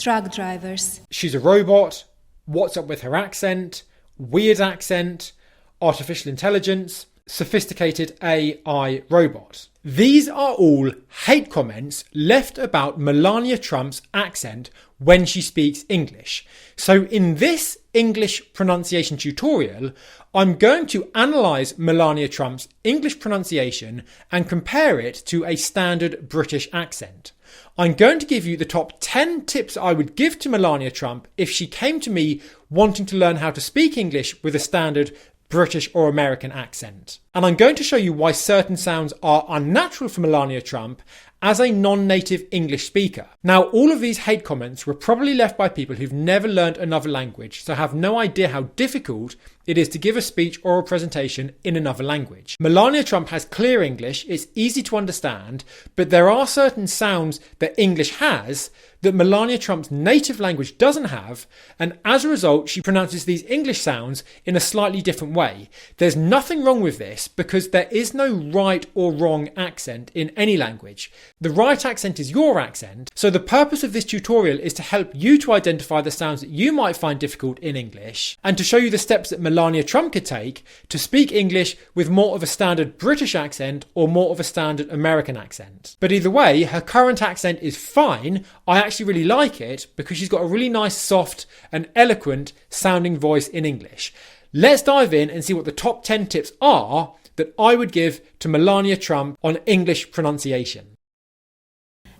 truck drivers. She's a robot. What's up with her accent? Weird accent. Artificial intelligence. Sophisticated AI robot. These are all hate comments left about Melania Trump's accent when she speaks English. So in this English pronunciation tutorial, I'm going to analyse Melania Trump's English pronunciation and compare it to a standard British accent. I'm going to give you the top 10 tips I would give to Melania Trump if she came to me wanting to learn how to speak English with a standard British or American accent. And I'm going to show you why certain sounds are unnatural for Melania Trump as a non-native English speaker. Now, all of these hate comments were probably left by people who've never learned another language, so have no idea how difficult it is to give a speech or a presentation in another language. Melania Trump has clear English, it's easy to understand, but there are certain sounds that English has that Melania Trump's native language doesn't have, and as a result, she pronounces these English sounds in a slightly different way. There's nothing wrong with this because there is no right or wrong accent in any language. The right accent is your accent, so the purpose of this tutorial is to help you to identify the sounds that you might find difficult in English, and to show you the steps that Melania Trump could take to speak English with more of a standard British accent or more of a standard American accent. But either way, her current accent is fine. I actually really like it because she's got a really nice, soft and eloquent sounding voice in English. Let's dive in and see what the top 10 tips are that I would give to Melania Trump on English pronunciation.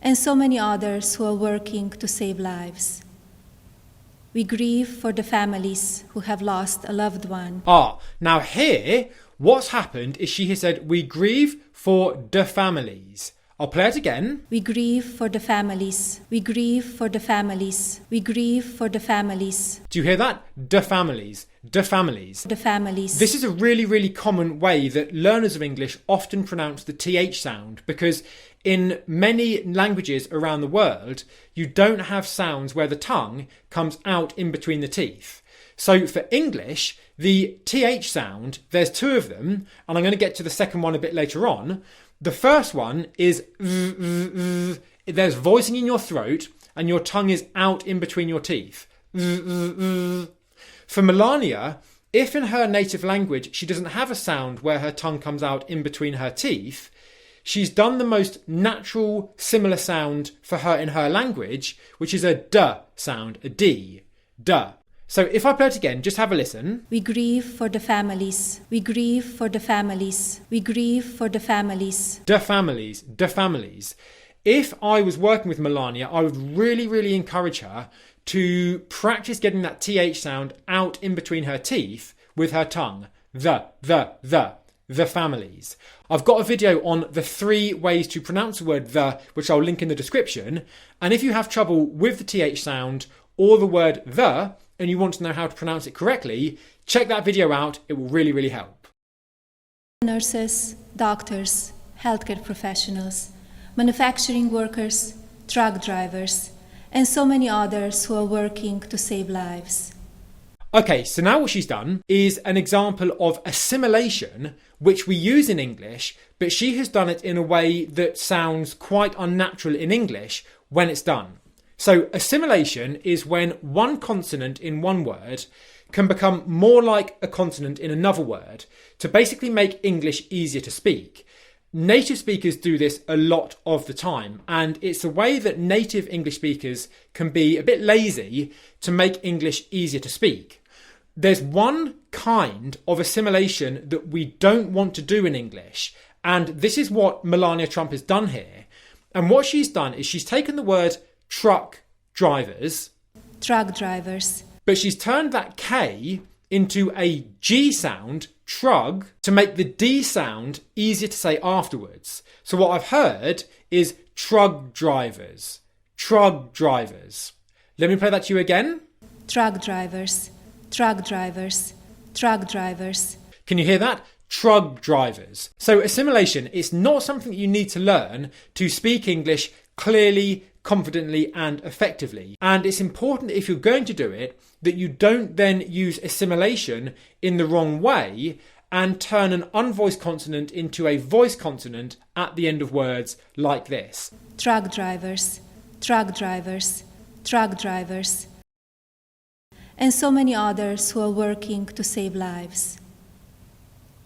And so many others who are working to save lives. We grieve for the families who have lost a loved one. Now here, what's happened is she has said, we grieve for the families. I'll play it again. We grieve for the families. We grieve for the families. We grieve for the families. Do you hear that? The families. The families. The families. This is a really, really common way that learners of English often pronounce the TH sound, because in many languages around the world, you don't have sounds where the tongue comes out in between the teeth. So for English, the TH sound, there's two of them, and I'm going to get to the second one a bit later on. The first one is there's voicing in your throat and your tongue is out in between your teeth. For Melania, if in her native language she doesn't have a sound where her tongue comes out in between her teeth, she's done the most natural similar sound for her in her language, which is a D sound, a D, D. So if I play it again, just have a listen. We grieve for the families. We grieve for the families. We grieve for the families. The families, the families. If I was working with Melania, I would really, really encourage her to practice getting that TH sound out in between her teeth with her tongue. The families. I've got a video on the 3 ways to pronounce the word the, which I'll link in the description. And if you have trouble with the TH sound or the word the, and you want to know how to pronounce it correctly, check that video out. It will really, really help. Nurses, doctors, healthcare professionals, manufacturing workers, truck drivers, and so many others who are working to save lives. Okay, so now what she's done is an example of assimilation, which we use in English, but she has done it in a way that sounds quite unnatural in English when it's done. So assimilation is when one consonant in one word can become more like a consonant in another word to basically make English easier to speak. Native speakers do this a lot of the time, and it's a way that native English speakers can be a bit lazy to make English easier to speak. There's one kind of assimilation that we don't want to do in English, and this is what Melania Trump has done here. And what she's done is she's taken the word truck drivers, but she's turned that K into a G sound, trug, to make the D sound easier to say afterwards. So what I've heard is trug drivers, trug drivers. Let me play that to you again. Truck drivers, truck drivers, truck drivers. Can you hear that? Trug drivers. So assimilation is not something that you need to learn to speak English clearly, confidently and effectively. And it's important, if you're going to do it, that you don't then use assimilation in the wrong way and turn an unvoiced consonant into a voiced consonant at the end of words like this. Truck drivers, truck drivers, truck drivers, and so many others who are working to save lives.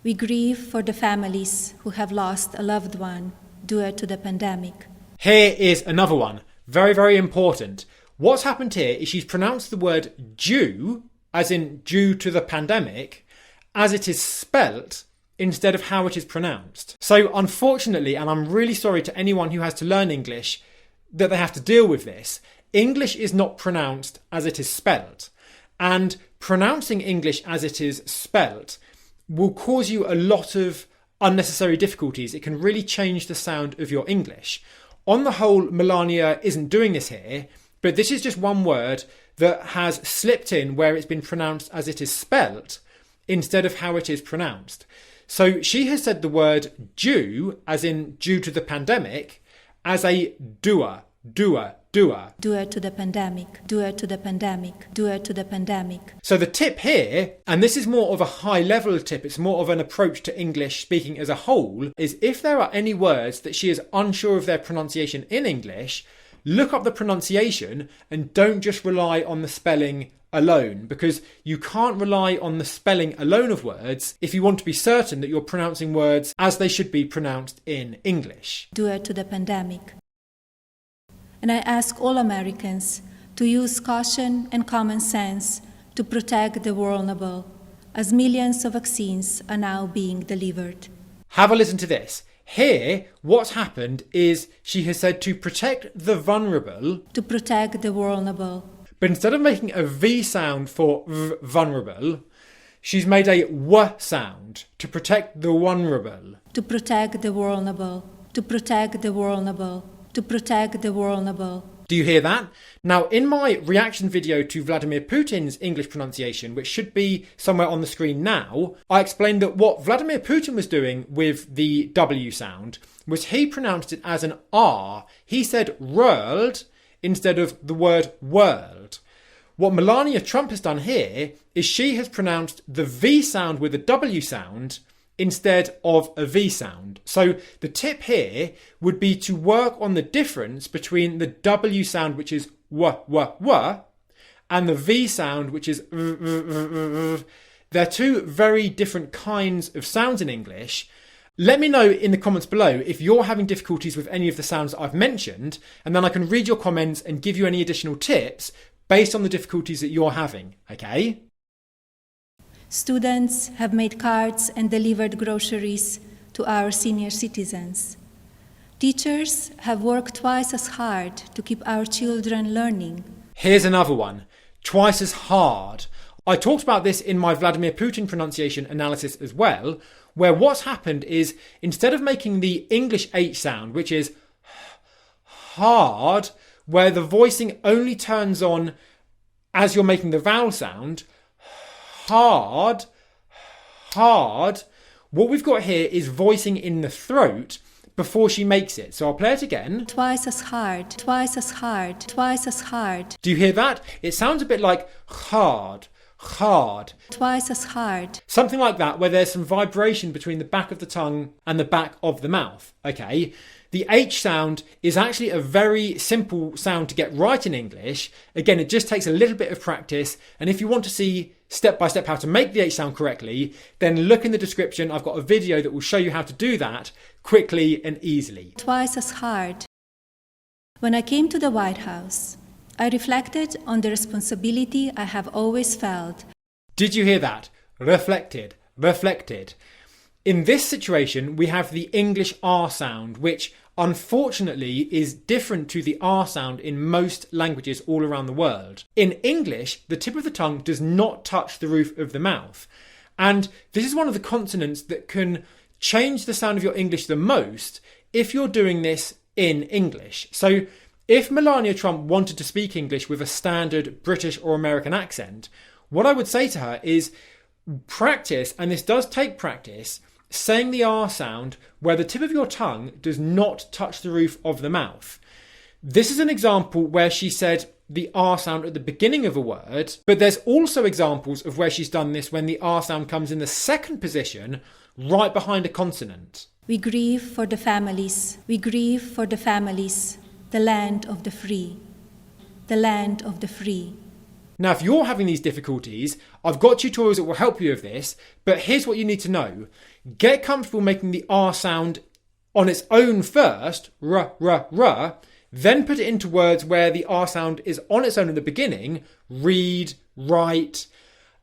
We grieve for the families who have lost a loved one due to the pandemic. Here is another one, very, very important. What's happened here is she's pronounced the word due, as in due to the pandemic, as it is spelt instead of how it is pronounced. So unfortunately, and I'm really sorry to anyone who has to learn English that they have to deal with this, English is not pronounced as it is spelt. And pronouncing English as it is spelt will cause you a lot of unnecessary difficulties. It can really change the sound of your English. On the whole, Melania isn't doing this here, but this is just one word that has slipped in where it's been pronounced as it is spelt instead of how it is pronounced. So she has said the word due, as in due to the pandemic, as a doer. Due to the pandemic, due to the pandemic, due to the pandemic. So the tip here, and this is more of a high level tip, it's more of an approach to English speaking as a whole, is if there are any words that she is unsure of their pronunciation in English, look up the pronunciation and don't just rely on the spelling alone, because you can't rely on the spelling alone of words if you want to be certain that you're pronouncing words as they should be pronounced in English. Due to the pandemic. And I ask all Americans to use caution and common sense to protect the vulnerable, as millions of vaccines are now being delivered. Have a listen to this. Here, what's happened is she has said to protect the vulnerable. To protect the vulnerable. But instead of making a V sound for vulnerable, she's made a W sound to protect the vulnerable. To protect the vulnerable. To protect the vulnerable. To protect the vulnerable. Do you hear that? Now, in my reaction video to Vladimir Putin's English pronunciation, which should be somewhere on the screen now, I explained that what Vladimir Putin was doing with the W sound was he pronounced it as an R. He said world instead of the word world. What Melania Trump has done here is she has pronounced the V sound with a W sound instead of a V sound. So the tip here would be to work on the difference between the W sound, which is w, and the V sound, which is They're two very different kinds of sounds in English. Let me know in the comments below if you're having difficulties with any of the sounds that I've mentioned, and then I can read your comments and give you any additional tips based on the difficulties that you're having, okay? Students have made cards and delivered groceries to our senior citizens. Teachers have worked twice as hard to keep our children learning. Here's another one. Twice as hard. I talked about this in my Vladimir Putin pronunciation analysis as well, where what's happened is instead of making the English H sound, which is hard, where the voicing only turns on as you're making the vowel sound, hard, what we've got here is voicing in the throat before she makes it. So I'll play it again. Twice as hard, twice as hard, twice as hard. Do you hear that? It sounds a bit like hard. Twice as hard. Something like that, where there's some vibration between the back of the tongue and the back of the mouth, okay? The H sound is actually a very simple sound to get right in English. Again, it just takes a little bit of practice. And if you want to see step by step how to make the H sound correctly, then look in the description. I've got a video that will show you how to do that quickly and easily. Twice as hard. When I came to the White House, I reflected on the responsibility I have always felt. Did you hear that? Reflected. In this situation, we have the English R sound, which unfortunately is different to the R sound in most languages all around the world. In English, the tip of the tongue does not touch the roof of the mouth. And this is one of the consonants that can change the sound of your English the most if you're doing this in English. So if Melania Trump wanted to speak English with a standard British or American accent, what I would say to her is practice, and this does take practice, saying the R sound where the tip of your tongue does not touch the roof of the mouth. This is an example where she said the R sound at the beginning of a word, but there's also examples of where she's done this when the R sound comes in the second position, right behind a consonant. We grieve for the families. We grieve for the families, the land of the free. the land of the free. Now, if you're having these difficulties, I've got tutorials that will help you with this, but here's what you need to know. Get comfortable making the R sound on its own first, r, r, r, then put it into words where the R sound is on its own at the beginning, read, write,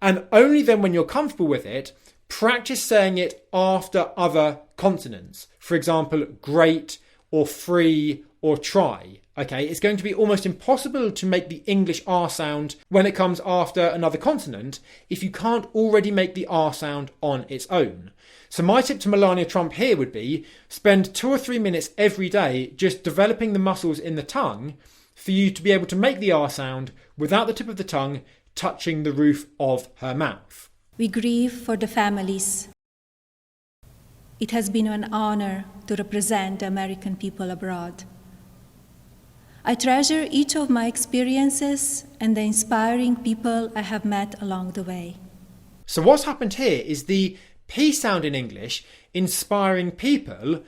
and only then when you're comfortable with it, practice saying it after other consonants. For example, great or free or try. Okay, it's going to be almost impossible to make the English R sound when it comes after another consonant if you can't already make the R sound on its own. So my tip to Melania Trump here would be spend 2 or 3 minutes every day just developing the muscles in the tongue for you to be able to make the R sound without the tip of the tongue touching the roof of her mouth. We grieve for the families. It has been an honor to represent the American people abroad. I treasure each of my experiences and the inspiring people I have met along the way. So what's happened here is the P sound in English, inspiring people,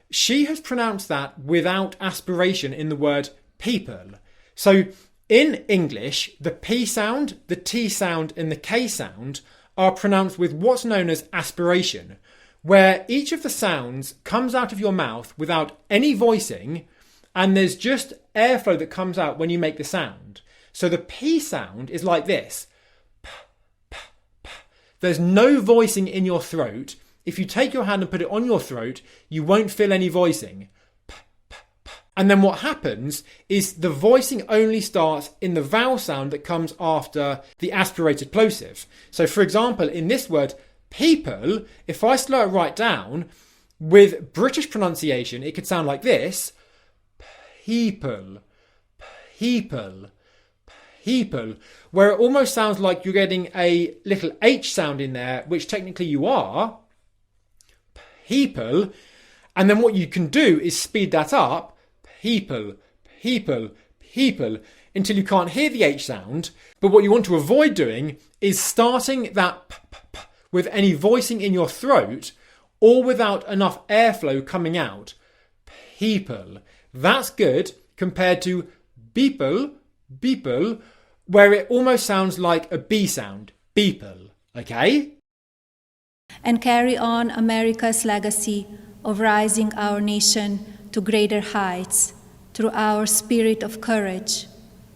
she has pronounced that without aspiration in the word people. So in English, the P sound, the T sound and the K sound are pronounced with what's known as aspiration, where each of the sounds comes out of your mouth without any voicing, and there's just airflow that comes out when you make the sound. So the P sound is like this. P, p, p. There's no voicing in your throat. If you take your hand and put it on your throat, you won't feel any voicing. P, p, p. And then what happens is the voicing only starts in the vowel sound that comes after the aspirated plosive. So for example, in this word, people, if I slow it right down, with British pronunciation, it could sound like this. People, people, people, where it almost sounds like you're getting a little H sound in there, which technically you are. People. And then what you can do is speed that up. People, people, people, until you can't hear the H sound. But what you want to avoid doing is starting that p, p, p with any voicing in your throat or without enough airflow coming out. People. That's good compared to beeple, beeple, where it almost sounds like a B sound, beeple, okay? And carry on America's legacy of rising our nation to greater heights through our spirit of courage,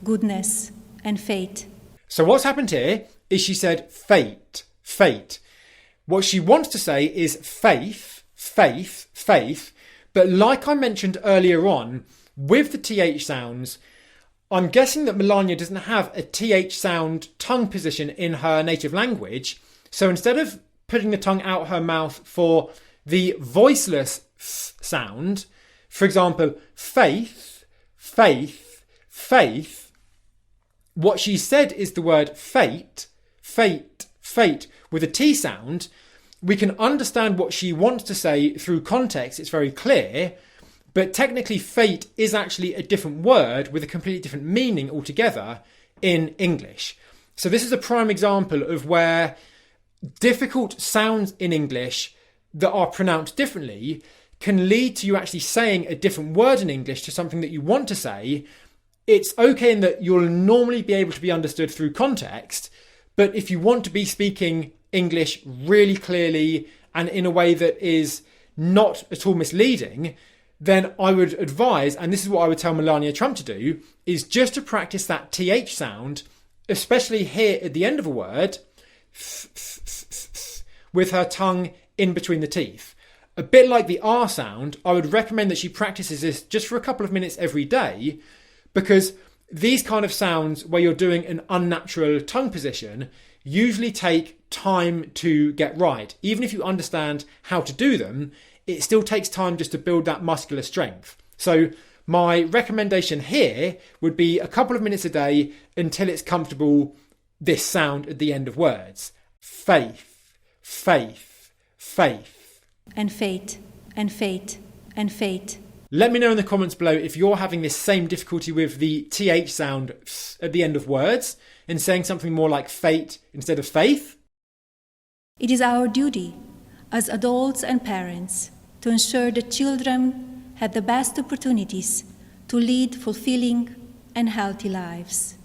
goodness, and faith. So what's happened here is she said fate, fate. What she wants to say is faith, faith, faith. But like I mentioned earlier on, with the TH sounds, I'm guessing that Melania doesn't have a TH sound tongue position in her native language. So instead of putting the tongue out her mouth for the voiceless f sound, for example, faith, faith, faith, what she said is the word fate, fate, fate, with a T sound. We can understand what she wants to say through context, it's very clear, but technically fate is actually a different word with a completely different meaning altogether in English. So this is a prime example of where difficult sounds in English that are pronounced differently can lead to you actually saying a different word in English to something that you want to say. It's okay in that you'll normally be able to be understood through context, but if you want to be speaking English really clearly and in a way that is not at all misleading, then I would advise, and this is what I would tell Melania Trump to do, is just to practice that TH sound, especially here at the end of a word, with her tongue in between the teeth. A bit like the R sound, I would recommend that she practices this just for a couple of minutes every day, because these kind of sounds where you're doing an unnatural tongue position usually take time to get right. Even if you understand how to do them, it still takes time just to build that muscular strength. So my recommendation here would be a couple of minutes a day until it's comfortable, this sound at the end of words. Faith, faith, faith. And fate, and fate, and fate. Let me know in the comments below if you're having this same difficulty with the TH sound at the end of words and saying something more like fate instead of faith. It is our duty as adults and parents to ensure that children have the best opportunities to lead fulfilling, and healthy lives.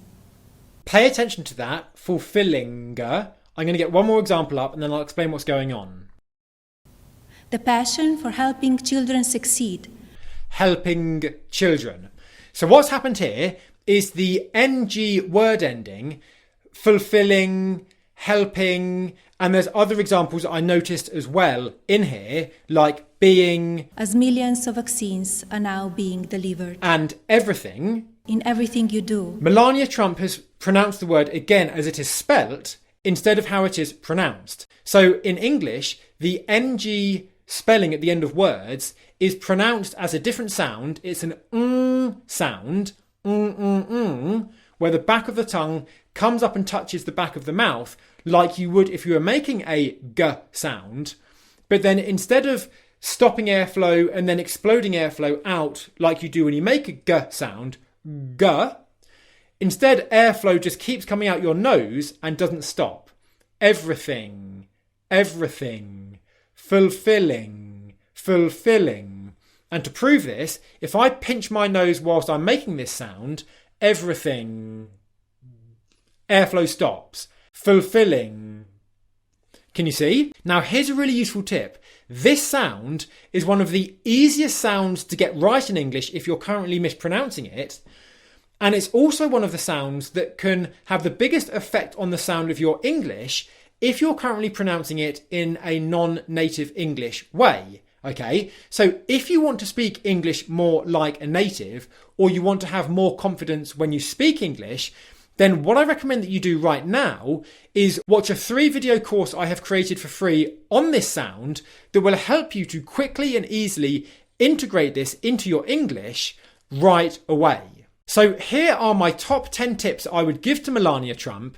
Pay attention to that, fulfilling. I'm going to get one more example up and then I'll explain what's going on. The passion for helping children succeed. Helping children. So what's happened here is the ng word ending, fulfilling, helping, and there's other examples I noticed as well in here, like being. As millions of vaccines are now being delivered. And everything. In everything you do. Melania Trump has pronounced the word again as it is spelt instead of how it is pronounced. So in English, the ng spelling at the end of words is pronounced as a different sound. It's an sound, where the back of the tongue comes up and touches the back of the mouth like you would if you were making a g sound. But then instead of stopping airflow and then exploding airflow out like you do when you make a g sound, g, instead airflow just keeps coming out your nose and doesn't stop. Everything, everything, fulfilling, fulfilling. And to prove this, if I pinch my nose whilst I'm making this sound, everything, airflow stops. Fulfilling. Can you see? Now here's a really useful tip. This sound is one of the easiest sounds to get right in English if you're currently mispronouncing it. And it's also one of the sounds that can have the biggest effect on the sound of your English if you're currently pronouncing it in a non-native English way. Okay, so if you want to speak English more like a native, or you want to have more confidence when you speak English, then what I recommend that you do right now is watch a 3-video course I have created for free on this sound that will help you to quickly and easily integrate this into your English right away. So here are my top 10 tips I would give to Melania Trump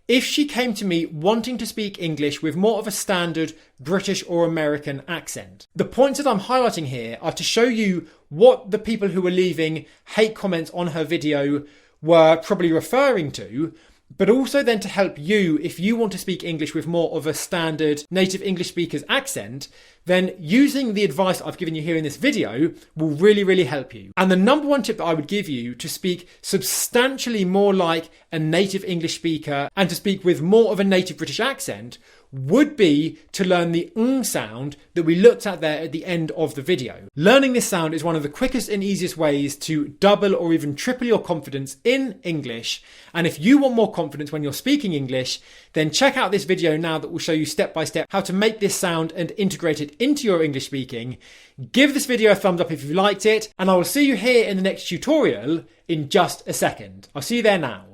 if she came to me wanting to speak English with more of a standard British or American accent. The points that I'm highlighting here are to show you what the people who were leaving hate comments on her video were probably referring to, but also then to help you if you want to speak English with more of a standard native English speaker's accent, then using the advice I've given you here in this video will really, really help you. And the number one tip that I would give you to speak substantially more like a native English speaker and to speak with more of a native British accent would be to learn the sound that we looked at there at the end of the video. Learning this sound is one of the quickest and easiest ways to double or even triple your confidence in English. And if you want more confidence when you're speaking English, then check out this video now that will show you step by step how to make this sound and integrate it into your English speaking. Give this video a thumbs up if you liked it, and I will see you here in the next tutorial in just a second. I'll see you there now.